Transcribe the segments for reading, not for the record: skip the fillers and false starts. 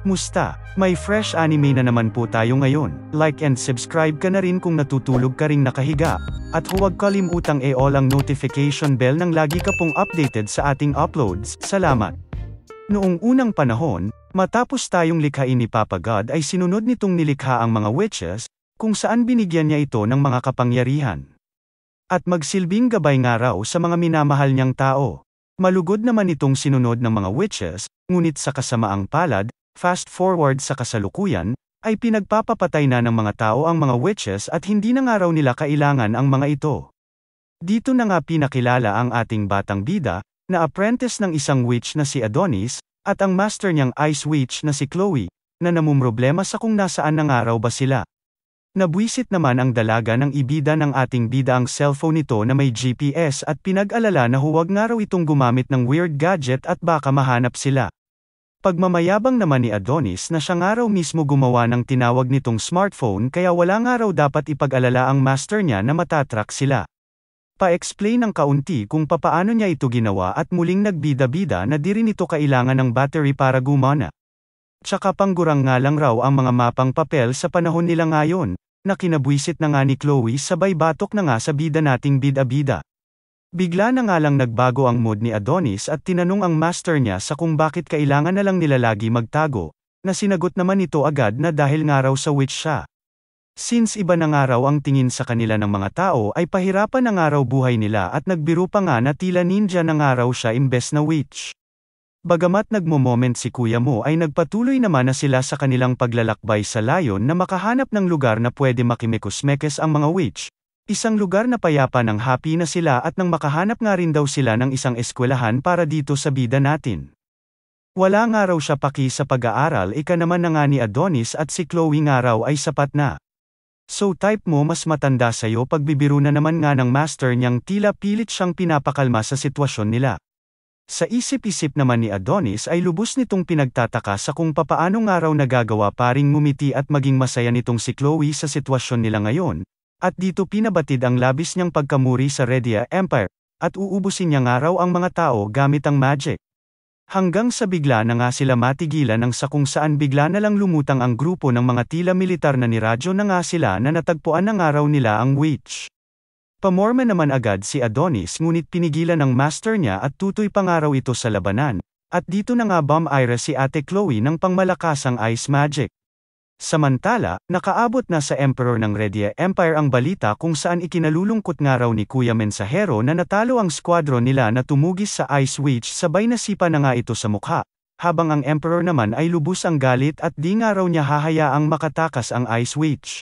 Musta? May fresh anime na naman po tayo ngayon. Like and subscribe ka na rin kung natutulog ka ring nakahiga. At huwag kalimutang i-all ang notification bell nang lagi ka pong updated sa ating uploads. Salamat! Noong unang panahon, matapos tayong likhain ni Papa God ay sinunod nitong nilikha ang mga witches, kung saan binigyan niya ito ng mga kapangyarihan. At magsilbing gabay nga raw sa mga minamahal niyang tao. Malugod naman itong sinunod ng mga witches, ngunit sa kasamaang palad, fast forward sa kasalukuyan, ay pinagpapapatay na ng mga tao ang mga witches at hindi na nga raw nila kailangan ang mga ito. Dito na nga pinakilala ang ating batang bida, na apprentice ng isang witch na si Adonis, at ang master niyang ice witch na si Chloe, na namumroblema sa kung nasaan na nga raw ba sila. Nabwisit naman ang dalaga ng ibida ng ating bida ang cellphone nito na may GPS at pinag-alala na huwag nga raw itong gumamit ng weird gadget at baka mahanap sila. Pagmamayabang naman ni Adonis na siya nga raw mismo gumawa ng tinawag nitong smartphone kaya wala nga raw dapat ipag-alala ang master niya na matatrack sila. Pa-explain ng kaunti kung papaano niya ito ginawa at muling nagbida-bida na di rin ito kailangan ng battery para gumana. Tsaka panggurang nga lang raw ang mga mapang papel sa panahon nila ngayon, na kinabwisit na nga ni Chloe sabay batok na nga sa bida nating bida-bida. Bigla na nga lang nagbago ang mood ni Adonis at tinanong ang master niya sa kung bakit kailangan na lang nila lagi magtago, na sinagot naman ito agad na dahil nga raw sa witch siya. Since iba na nga raw ang tingin sa kanila ng mga tao ay pahirapan na nga raw buhay nila at nagbiro pa nga na tila ninja na nga raw siya imbes na witch. Bagamat nagmo-moment si kuya mo ay nagpatuloy naman na sila sa kanilang paglalakbay sa layon na makahanap ng lugar na pwede makimekos-mekes ang mga witch. Isang lugar na payapa ng happy na sila at nang makahanap nga rin daw sila ng isang eskwelahan para dito sa bida natin. Wala nga raw siya paki sa pag-aaral ika naman na nga ni Adonis at si Chloe nga raw ay sapat na. So type mo mas matanda sa'yo pagbibiro na naman nga ng master niyang tila pilit siyang pinapakalma sa sitwasyon nila. Sa isip-isip naman ni Adonis ay lubos nitong pinagtataka sa kung papaano nga raw nagagawa paring ngumiti at maging masaya nitong si Chloe sa sitwasyon nila ngayon, at dito pinabatid ang labis niyang pagkamuri sa Redia Empire, at uubusin niya nga raw ang mga tao gamit ang magic. Hanggang sa bigla na nga sila matigilan ng sa kung saan bigla na lang lumutang ang grupo ng mga tila militar na niradyo na nga sila na natagpuan na nga raw nila ang witch. Pamorma naman agad si Adonis ngunit pinigilan ng master niya at tutoy pa nga raw ito sa labanan, at dito na nga bomb-ira si ate Chloe ng pangmalakasang ice magic. Samantala, nakaabot na sa Emperor ng Redia Empire ang balita kung saan ikinalulungkot nga raw ni Kuya Mensahero na natalo ang squadron nila na tumugis sa Ice Witch sabay nasipa na nga ito sa mukha, habang ang Emperor naman ay lubos ang galit at di nga raw niya hahayaang makatakas ang Ice Witch.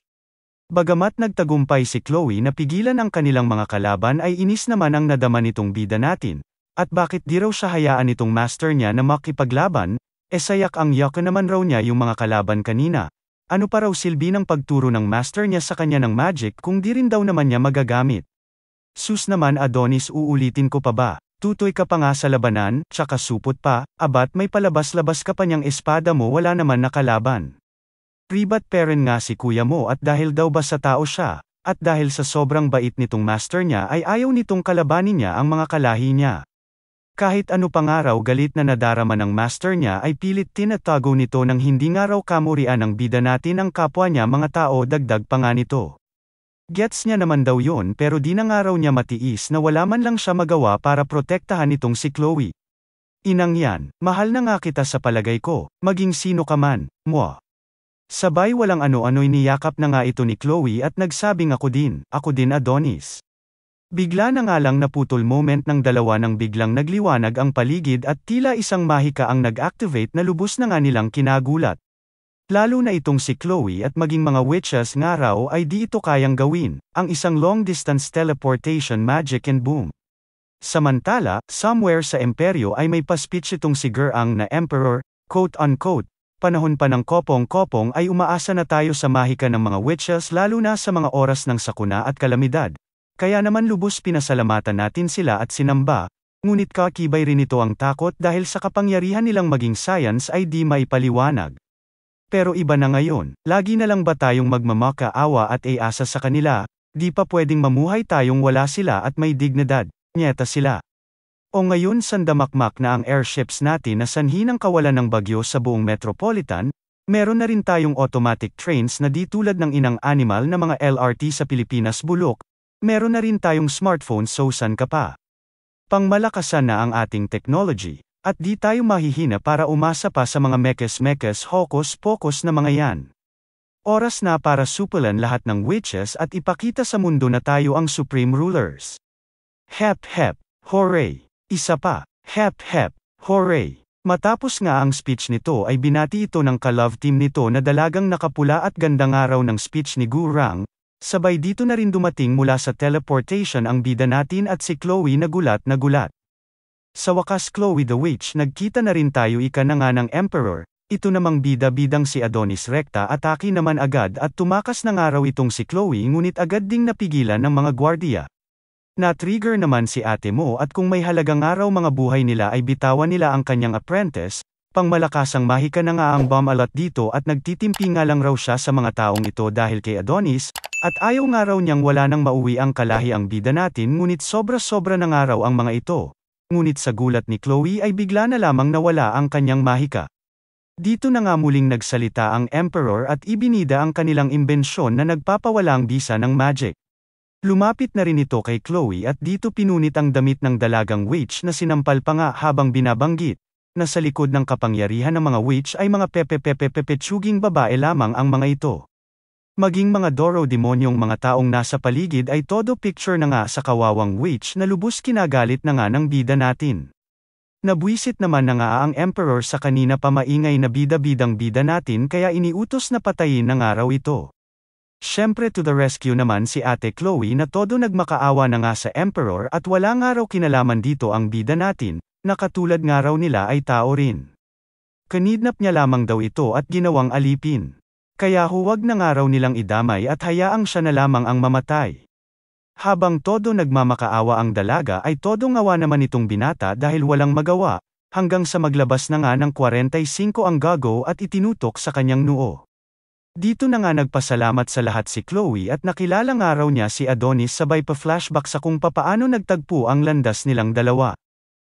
Bagamat nagtagumpay si Chloe na pigilan ang kanilang mga kalaban ay inis naman ang nadama nitong bida natin, at bakit di raw siya hayaan itong master niya na makipaglaban, sayak ang yaka naman raw niya yung mga kalaban kanina. Ano pa raw silbi ng pagturo ng master niya sa kanya ng magic kung di rin daw naman niya magagamit? Sus naman Adonis uulitin ko pa ba, tutoy ka pa nga sa labanan, tsaka supot pa, abat may palabas-labas ka pa niyang espada mo wala naman nakalaban. Ribat peren nga si kuya mo at dahil daw ba sa tao siya, at dahil sa sobrang bait nitong master niya ay ayaw nitong kalabanin niya ang mga kalahi niya. Kahit ano pa nga raw galit na nadarama ng master niya ay pilit tinatago nito nang hindi nga raw kamurian ng bida natin ang kapwa niya mga tao dagdag pa nga nito. Gets niya naman daw yon pero di na nga raw niya matiis na wala man lang siya magawa para protektahan itong si Chloe. Inang yan, mahal na nga kita sa palagay ko, maging sino ka man, mo. Sabay walang ano-ano'y niyakap na nga ito ni Chloe at nagsabing ako din Adonis. Bigla na nga lang naputol moment ng dalawa nang biglang nagliwanag ang paligid at tila isang mahika ang nag-activate na lubos na nga nilang kinagulat. Lalo na itong si Chloe at maging mga witches nga raw ay di ito kayang gawin, ang isang long-distance teleportation magic and boom. Samantala, somewhere sa imperyo ay may pa-speech itong si Geraang na emperor, quote-unquote, panahon pa ng kopong-kopong ay umaasa na tayo sa mahika ng mga witches lalo na sa mga oras ng sakuna at kalamidad. Kaya naman lubos pinasalamatan natin sila at sinamba, ngunit kakibay rin ito ang takot dahil sa kapangyarihan nilang maging science ay di maipaliwanag. Pero iba na ngayon, lagi na lang ba tayong magmamakaawa at iasa sa kanila, di pa pwedeng mamuhay tayong wala sila at may dignidad, nyeta sila. O ngayon sandamakmak na ang airships natin na sanhi ng kawalan ng bagyo sa buong metropolitan, meron na rin tayong automatic trains na di tulad ng inang animal na mga LRT sa Pilipinas bulok, meron na rin tayong smartphone so san ka pa. Pangmalakasan na ang ating technology, at di tayo mahihina para umasa pa sa mga mekes-mekes hocus-pocus na mga yan. Oras na para supulan lahat ng witches at ipakita sa mundo na tayo ang supreme rulers. Hep hep, hooray! Isa pa, hep hep, hooray! Matapos nga ang speech nito ay binati ito ng ka-love team nito na dalagang nakapula at gandang araw ng speech ni Gu Rang, sabay dito na rin dumating mula sa teleportation ang bida natin at si Chloe na gulat na gulat. Sa wakas Chloe the Witch nagkita na rin tayo ika na nga ng Emperor, ito namang bida-bidang si Adonis Recta atake naman agad at tumakas ng araw itong si Chloe ngunit agad ding napigilan ng mga gwardiya. Na-trigger naman si ate mo at kung may halagang araw mga buhay nila ay bitawan nila ang kanyang apprentice, pangmalakasang mahika na nga ang bomb alot dito at nagtitimpi nga lang raw siya sa mga taong ito dahil kay Adonis, at ayaw nga raw niyang wala nang mauwi ang kalahi ang bida natin ngunit sobra-sobra na nga raw ang mga ito. Ngunit sa gulat ni Chloe ay bigla na lamang nawala ang kanyang mahika. Dito na nga muling nagsalita ang Emperor at ibinida ang kanilang imbensyon na nagpapawalang bisa ng magic. Lumapit na rin ito kay Chloe at dito pinunit ang damit ng dalagang witch na sinampal pa nga habang binabanggit, na sa likod ng kapangyarihan ng mga witch ay mga pepepepepepetsuging babae lamang ang mga ito. Maging mga Doro-demonyong mga taong nasa paligid ay todo picture na nga sa kawawang witch na lubos kinagalit na nga ng bida natin. Nabwisit naman na nga ang Emperor sa kanina pa maingay na bida-bidang bida natin kaya iniutos na patayin na nga raw ito. Siyempre to the rescue naman si ate Chloe na todo nagmakaawa na nga sa Emperor at wala nga raw kinalaman dito ang bida natin, na katulad nga raw nila ay tao rin. Kinidnap niya lamang daw ito at ginawang alipin. Kaya huwag na nga raw nilang idamay at hayaang siya na lamang ang mamatay. Habang todo nagmamakaawa ang dalaga ay todo ngawa naman itong binata dahil walang magawa, hanggang sa maglabas na nga ng 45 ang gago at itinutok sa kanyang noo. Dito na nga nagpasalamat sa lahat si Chloe at nakilala nga raw niya si Adonis sabay pa flashback sa kung papaano nagtagpo ang landas nilang dalawa.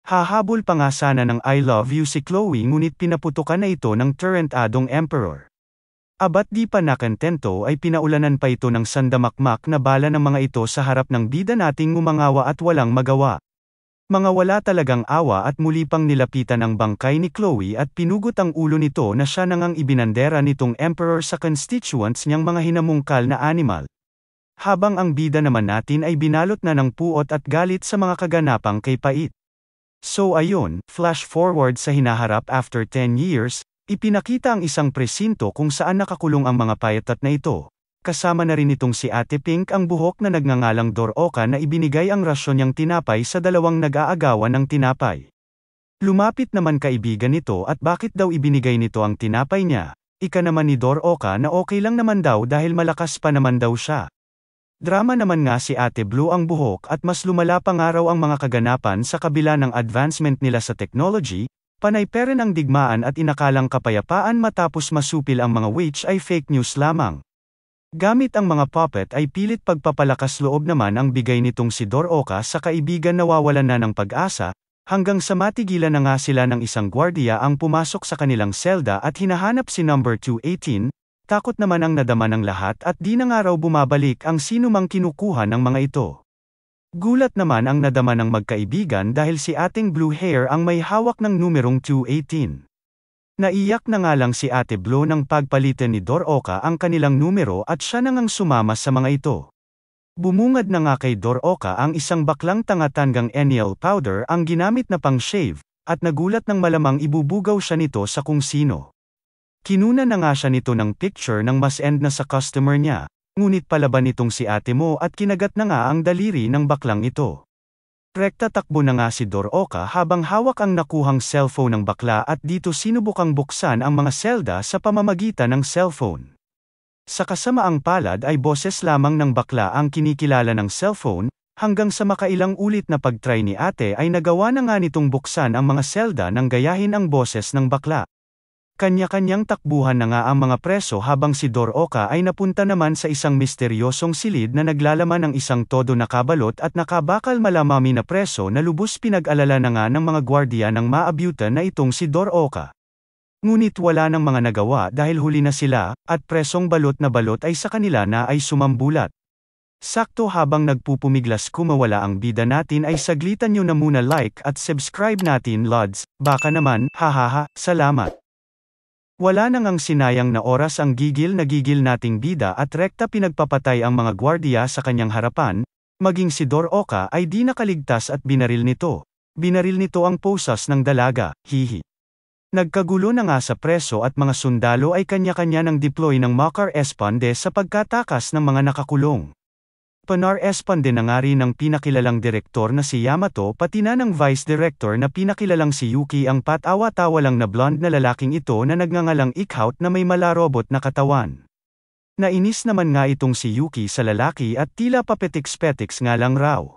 Hahabol pa nga sana ng I love you si Chloe ngunit pinaputukan na ito ng Turrent-adong Emperor. Abat di pa nakentento ay pinaulanan pa ito ng sandamakmak na bala ng mga ito sa harap ng bida nating ngumangawa at walang magawa. Mga wala talagang awa at muli pang nilapitan ang bangkay ni Chloe at pinugot ang ulo nito na siya nang ang ibinandera nitong Emperor sa constituents niyang mga hinamungkal na animal. Habang ang bida naman natin ay binalot na ng puot at galit sa mga kaganapang kay Pait. So ayun, flash forward sa hinaharap after 10 years, ipinakita ang isang presinto kung saan nakakulong ang mga payatat na ito. Kasama na rin itong si Ate Pink ang buhok na nagngangalang Doroka na ibinigay ang rasyon niyang tinapay sa dalawang nag-aagawan ng tinapay. Lumapit naman kaibigan nito at bakit daw ibinigay nito ang tinapay niya, ika naman ni Doroka na okay lang naman daw dahil malakas pa naman daw siya. Drama naman nga si Ate Blue ang buhok at mas lumala pa nga raw ang mga kaganapan sa kabila ng advancement nila sa technology, panay pa rin ang digmaan at inakalang kapayapaan matapos masupil ang mga witch ay fake news lamang. Gamit ang mga puppet ay pilit pagpapalakas loob naman ang bigay nitong si Doroka sa kaibigan na nawawalan na ng pag-asa, hanggang sa matigilan na nga sila ng isang gwardiya ang pumasok sa kanilang selda at hinahanap si number 218, takot naman ang nadama ng lahat at di na nga raw bumabalik ang sinumang kinukuha ng mga ito. Gulat naman ang nadama ng magkaibigan dahil si ating blue hair ang may hawak ng numerong 218. Naiyak na nga lang si Ate Blue nang pagpalitan ni Doroka ang kanilang numero at siya nang ang sumama sa mga ito. Bumungad na nga kay Doroka ang isang baklang tangatanggang Ennial powder ang ginamit na pang-shave, at nagulat ng malamang ibubugaw siya nito sa kung sino. Kinuna na nga siya nito ng picture ng mas end na sa customer niya, ngunit palaban nitong si ate mo at kinagat na nga ang daliri ng baklang ito. Rekta takbo na nga si Doroka habang hawak ang nakuhang cellphone ng bakla at dito sinubukang buksan ang mga selda sa pamamagitan ng cellphone. Sa kasamaang palad ay boses lamang ng bakla ang kinikilala ng cellphone, hanggang sa makailang ulit na pagtry ni ate ay nagawa na nga nitong buksan ang mga selda nang gayahin ang boses ng bakla. Kanya-kanyang takbuhan na nga ang mga preso habang si Doroka ay napunta naman sa isang misteryosong silid na naglalaman ng isang todo nakabalot at nakabakal malamami na preso na lubos pinag-alala na nga ng mga gwardiya ng maabyutan na itong si Doroka. Ngunit wala ng mga nagawa dahil huli na sila, at presong balot na balot ay sa kanila na ay sumambulat. Sakto habang nagpupumiglas kumawala ang bida natin ay saglitan nyo na muna like at subscribe natin lods, baka naman, hahaha, salamat. Wala nang ang sinayang na oras ang gigil nating bida at rekta pinagpapatay ang mga gwardiya sa kanyang harapan, maging si Doroka ay di nakaligtas at binaril nito. Binaril nito ang posas ng dalaga, hihi. Nagkagulo na nga sa preso at mga sundalo ay kanya-kanya ng deploy ng Makar Espande sa pagkatakas ng mga nakakulong. Panar-Espande na nga rin ng pinakilalang direktor na si Yamato pati na ng vice director na pinakilalang si Yuki ang patawa-tawa lang na blonde na lalaking ito na nagngangalang Ikhout na may malarobot na katawan. Nainis naman nga itong si Yuki sa lalaki at tila papetiks-petiks nga lang raw.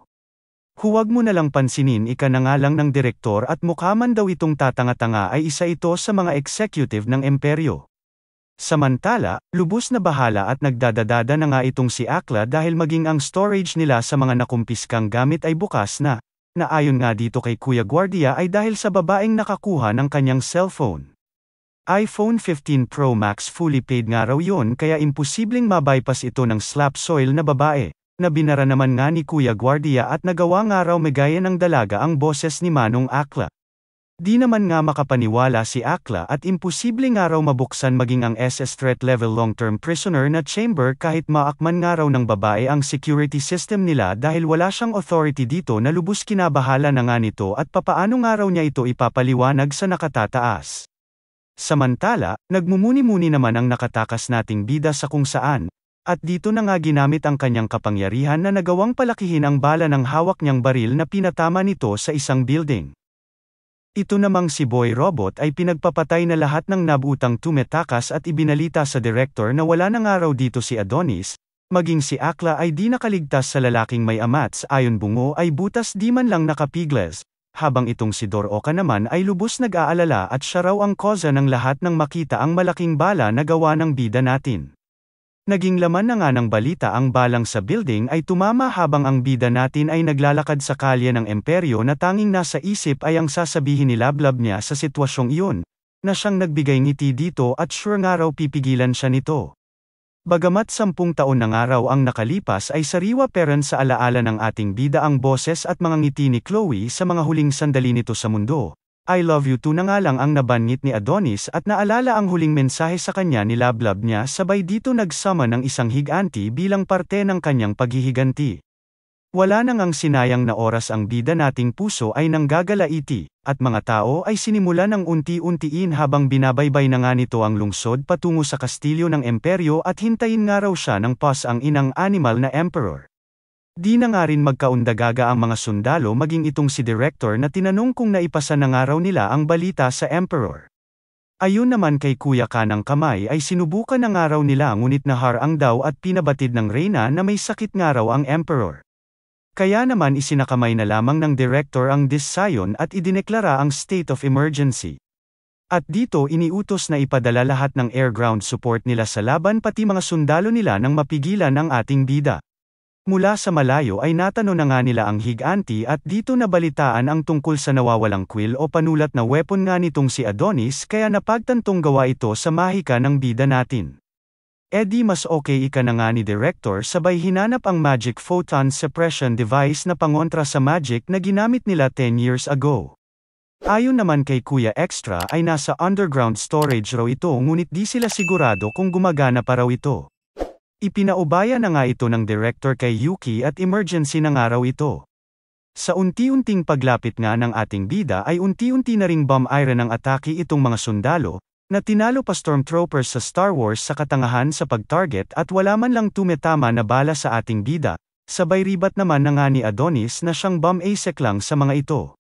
Huwag mo na lang pansinin ika na nga lang ng direktor at mukha man daw itong tatanga-tanga ay isa ito sa mga executive ng imperyo. Samantala, lubos na bahala at nagdadadada na nga itong si Akla dahil maging ang storage nila sa mga nakumpiskang gamit ay bukas na ayon nga dito kay Kuya Guardia ay dahil sa babaeng nakakuha ng kanyang cellphone. iPhone 15 Pro Max fully paid nga raw yun kaya imposibleng mabypass ito ng slap soil na babae, na binara naman nga ni Kuya Guardia at nagawa nga raw megaya ng dalaga ang boses ni Manong Akla. Di naman nga makapaniwala si Akla at imposible nga raw mabuksan maging ang SS threat level long-term prisoner na chamber kahit maakman nga raw ng babae ang security system nila dahil wala siyang authority dito na lubos kinabahala na nga nito at papaano nga raw niya ito ipapaliwanag sa nakatataas. Samantala, nagmumuni-muni naman ang nakatakas nating bida sa kung saan, at dito na nga ginamit ang kanyang kapangyarihan na nagawang palakihin ang bala ng hawak niyang baril na pinatama nito sa isang building. Ito namang si Boy Robot ay pinagpapatay na lahat ng nabutang tumetakas at ibinalita sa director na wala nang araw dito si Adonis, maging si Akla ay di nakaligtas sa lalaking may amats ayon bungo ay butas di man lang nakapigles, habang itong si Doroka naman ay lubos nag-aalala at siya raw ang koza ng lahat ng makita ang malaking bala na gawa ng bida natin. Naging laman na nga ng balita ang balang sa building ay tumama habang ang bida natin ay naglalakad sa kalye ng imperyo na tanging nasa isip ay ang sasabihin ni Lablab niya sa sitwasyong iyon, na siyang nagbigay ngiti dito at sure nga raw pipigilan siya nito. Bagamat 10 taon na nga raw ang nakalipas ay sariwa pa rin sa alaala ng ating bida ang boses at mga ngiti ni Chloe sa mga huling sandali nito sa mundo. I love you too na nga lang ang nabanggit ni Adonis at naalala ang huling mensahe sa kanya ni Lablab niya sabay dito nagsama ng isang higanti bilang parte ng kanyang paghihiganti. Wala nang ang sinayang na oras ang bida nating puso ay nanggagalaiti, at mga tao ay sinimula ng unti-untiin habang binabaybay na nga nito ang lungsod patungo sa kastilyo ng imperyo at hintayin nga raw siya ng pas ang inang animal na emperor. Di na nga rin magkaundagaga ang mga sundalo maging itong si director na tinanong kung naipasa na nga raw nila ang balita sa emperor. Ayon naman kay Kuya Kanang Kamay ay sinubukan na nga raw nila ngunit naharang daw at pinabatid ng reyna na may sakit nga raw ang emperor. Kaya naman isinakamay na lamang ng director ang decision at idineklara ang state of emergency. At dito iniutos na ipadala lahat ng air-ground support nila sa laban pati mga sundalo nila nang mapigilan ang ating bida. Mula sa malayo ay natano na nga nila ang higanti at dito nabalitaan ang tungkol sa nawawalang quill o panulat na weapon nga nitong si Adonis kaya napagtantong gawa ito sa mahika ng bida natin. Di mas okay ika na nga ni director sabay hinanap ang magic photon suppression device na pangontra sa magic na ginamit nila 10 years ago. Ayon naman kay Kuya Extra ay nasa underground storage raw ito ngunit di sila sigurado kung gumagana pa raw ito. Ipinaubaya na nga ito ng director kay Yuki at emergency na nga raw ito. Sa unti-unting paglapit nga ng ating bida ay unti-unti na ring bomb iron ang atake itong mga sundalo, na tinalo pa stormtroopers sa Star Wars sa katangahan sa pag-target at wala man lang tumetama na bala sa ating bida, sabay ribat naman na nga ni Adonis na siyang bomb asek lang sa mga ito.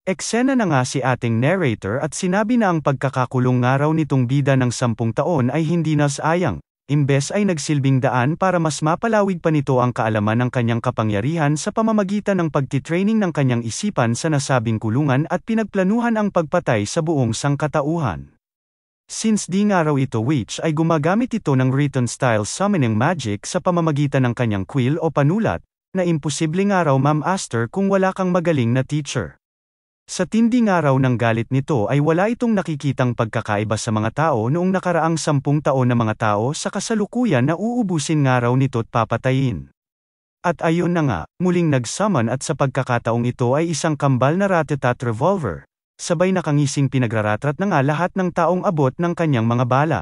Eksena na nga si ating narrator at sinabi na ang pagkakakulong nga raw nitong bida ng 10 taon ay hindi na sayang. Imbes ay nagsilbing daan para mas mapalawig pa nito ang kaalaman ng kanyang kapangyarihan sa pamamagitan ng pagtitraining ng kanyang isipan sa nasabing kulungan at pinagplanuhan ang pagpatay sa buong sangkatauhan. Since di nga raw ito witch ay gumagamit ito ng written-style summoning magic sa pamamagitan ng kanyang quill o panulat, na imposible nga raw ma-master kung wala kang magaling na teacher. Sa tindi nga raw ng galit nito ay wala itong nakikitang pagkakaiba sa mga tao noong nakaraang 10 taon na mga tao sa kasalukuyan na uubusin nga raw nito't papatayin. At ayun na nga, muling nag-summon at sa pagkakataong ito ay isang kambal na Rattata revolver. Sabay nakangising pinagraratrat na nga lahat ng taong abot ng kanyang mga bala.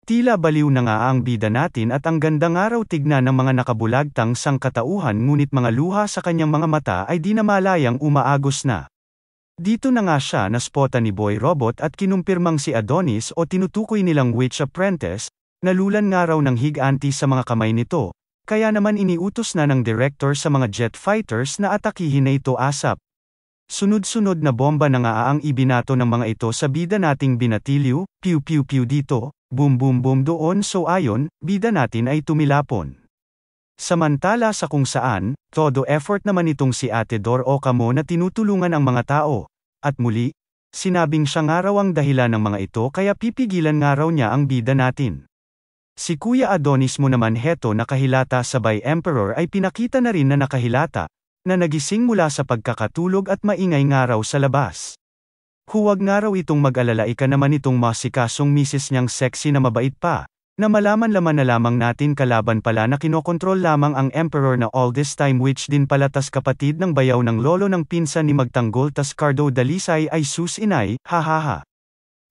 Tila baliw na nga ang bida natin at ang ganda nga raw tignan ng mga nakabulagtang sangkatauhan ngunit mga luha sa kanyang mga mata ay di na malayang umaagos na. Dito na nga siya naspota ni Boy Robot at kinumpirmang si Adonis o tinutukoy nilang witch apprentice, nalulan nga raw ng higanti sa mga kamay nito, kaya naman iniutos na ng director sa mga jet fighters na atakihin na ito ASAP. Sunod-sunod na bomba na nga ang ibinato ng mga ito sa bida nating binatilyo, pew pew pew dito, boom boom boom doon so ayon, bida natin ay tumilapon. Samantala sa kung saan, todo effort naman itong si Ate Dor Okamo na tinutulungan ang mga tao, at muli, sinabing siya nga raw ang dahilan ng mga ito kaya pipigilan nga raw niya ang bida natin. Si Kuya Adonis mo naman heto nakahilata sabay Emperor ay pinakita na rin na nakahilata, na nagising mula sa pagkakatulog at maingay nga raw sa labas. Huwag nga raw itong mag-alala naman itong masikasong misis niyang sexy na mabait pa, na malaman-laman na lamang natin kalaban pala na kinokontrol lamang ang Emperor na all this time which din pala tas kapatid ng bayaw ng lolo ng pinsan ni Magtanggol tas Cardo Dalisay ay sus inay, hahaha.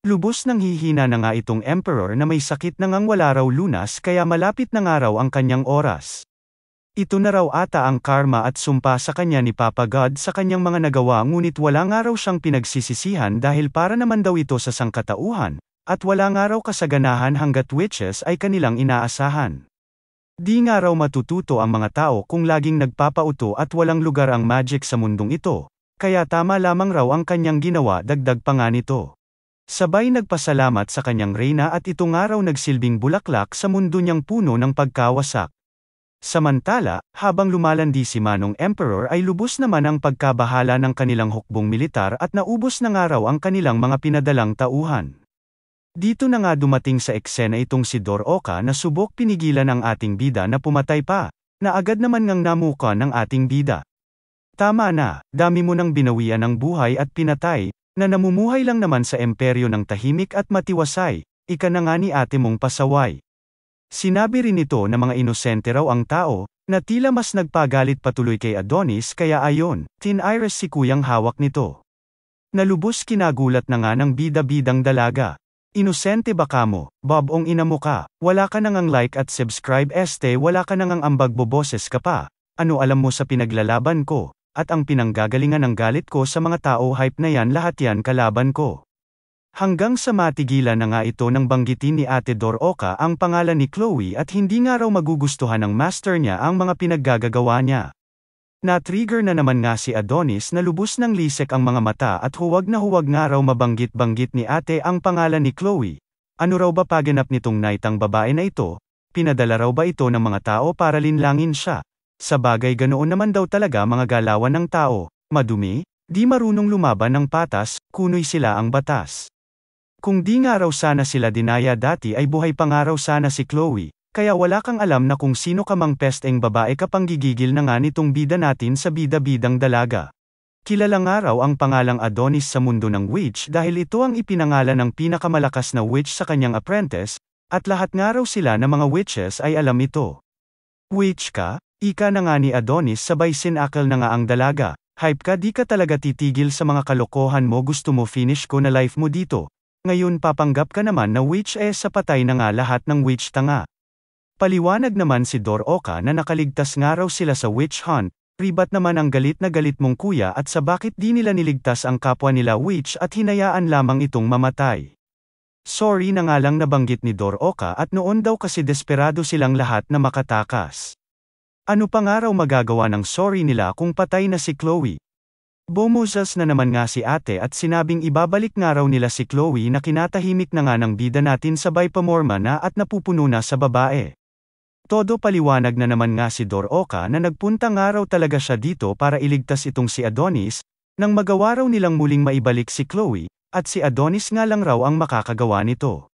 Lubos nang hihina na nga itong Emperor na may sakit na ngang wala raw lunas kaya malapit na nga raw ang kanyang oras. Ito na raw ata ang karma at sumpa sa kanya ni Papa God sa kanyang mga nagawa ngunit wala nga raw siyang pinagsisisihan dahil para naman daw ito sa sangkatauhan, at wala nga raw kasaganahan hanggat witches ay kanilang inaasahan. Di nga raw matututo ang mga tao kung laging nagpapauto at walang lugar ang magic sa mundong ito, kaya tama lamang raw ang kanyang ginawa dagdag pa nga nito. Sabay nagpasalamat sa kanyang reyna at ito nga raw nagsilbing bulaklak sa mundo niyang puno ng pagkawasak. Samantala, habang lumalandi si Manong Emperor ay lubos naman ang pagkabahala ng kanilang hukbong militar at naubos na nga raw ang kanilang mga pinadalang tauhan. Dito na nga dumating sa eksena itong si Dor Oka na subok pinigilan ang ating bida na pumatay pa, na agad naman ngang namuka ng ating bida. Tama na, dami mo nang binawian ng buhay at pinatay, na namumuhay lang naman sa imperyo ng tahimik at matiwasay, ika na nga ni ate mong pasaway. Sinabi rin nito na mga inosente raw ang tao, na tila mas nagpagalit patuloy kay Adonis kaya ayon, tinairas si kuyang hawak nito. Nalubos kinagulat na nga ng bida-bidang dalaga. Inosente ba kamo, Bob ong ina mo ka, wala ka nangang like at subscribe wala ka nangang ambag boboses ka pa, ano alam mo sa pinaglalaban ko, at ang pinanggagalingan ng galit ko sa mga tao hype na yan lahat yan kalaban ko. Hanggang sa matigilan na nga ito nang banggitin ni Ate Dor Oka ang pangalan ni Chloe at hindi nga raw magugustuhan ng master niya ang mga pinaggagawa niya. Na-trigger na naman nga si Adonis na lubos ng lisek ang mga mata at huwag nga raw mabanggit-banggit ni ate ang pangalan ni Chloe. Ano raw ba paganap nitong naitang babae na ito? Pinadala raw ba ito ng mga tao para linlangin siya? Sa bagay ganoon naman daw talaga mga galawan ng tao, madumi, di marunong lumaban ng patas, kunoy sila ang batas. Kung di nga raw sana sila dinaya dati ay buhay pa nga raw sana si Chloe, kaya wala kang alam na kung sino ka mang pesteng babae kapang gigigil na nga nitong bida natin sa bida-bidang dalaga. Kilala nga raw ang pangalang Adonis sa mundo ng witch dahil ito ang ipinangalan ng pinakamalakas na witch sa kanyang apprentice, at lahat nga raw sila na mga witches ay alam ito. Witch ka? Ika na nga ni Adonis sabay sinakal na nga ang dalaga, hype ka di ka talaga titigil sa mga kalokohan mo gusto mo finish ko na life mo dito. Ngayon papanggap ka naman na witch sa patay na nga lahat ng witch tanga. Paliwanag naman si Dor Oka na nakaligtas nga raw sila sa witch hunt, ribat naman ang galit na galit mong kuya at sa bakit di nila niligtas ang kapwa nila witch at hinayaan lamang itong mamatay. Sorry na nga lang nabanggit ni Dor Oka at noon daw kasi desperado silang lahat na makatakas. Ano pa nga raw magagawa ng sorry nila kung patay na si Chloe? Bumuzas na naman nga si ate at sinabing ibabalik nga raw nila si Chloe na kinatahimik na nga ng bida natin sabay pamorma na at napupuno na sa babae. Todo paliwanag na naman nga si Dor Oka na nagpunta nga raw talaga siya dito para iligtas itong si Adonis, nang magawa raw nilang muling maibalik si Chloe, at si Adonis nga lang raw ang makakagawa nito.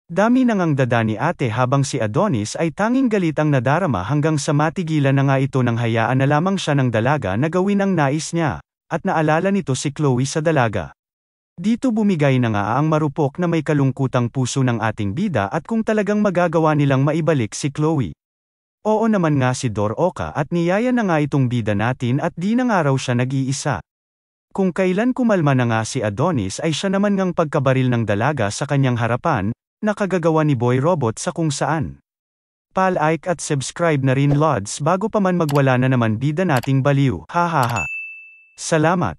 Dami nang ang dada ni ate habang si Adonis ay tanging galit ang nadarama hanggang sa matigilan na nga ito nang hayaan na lamang siya ng dalaga na gawin ang nais niya, at naalala nito si Chloe sa dalaga. Dito bumigay na nga ang marupok na may kalungkutang puso ng ating bida at kung talagang magagawa nilang maibalik si Chloe. Oo naman nga si Doroka at niyaya na nga itong bida natin at di na nga raw siya nag-iisa. Kung kailan kumalma na nga si Adonis ay siya naman ngang pagkabaril ng dalaga sa kanyang harapan, nakagagawa ni Boy Robot sa kung saan. Pa-like at subscribe na rin Lods bago pa man magwala na naman bida nating baliw. Ha ha ha. Salamat.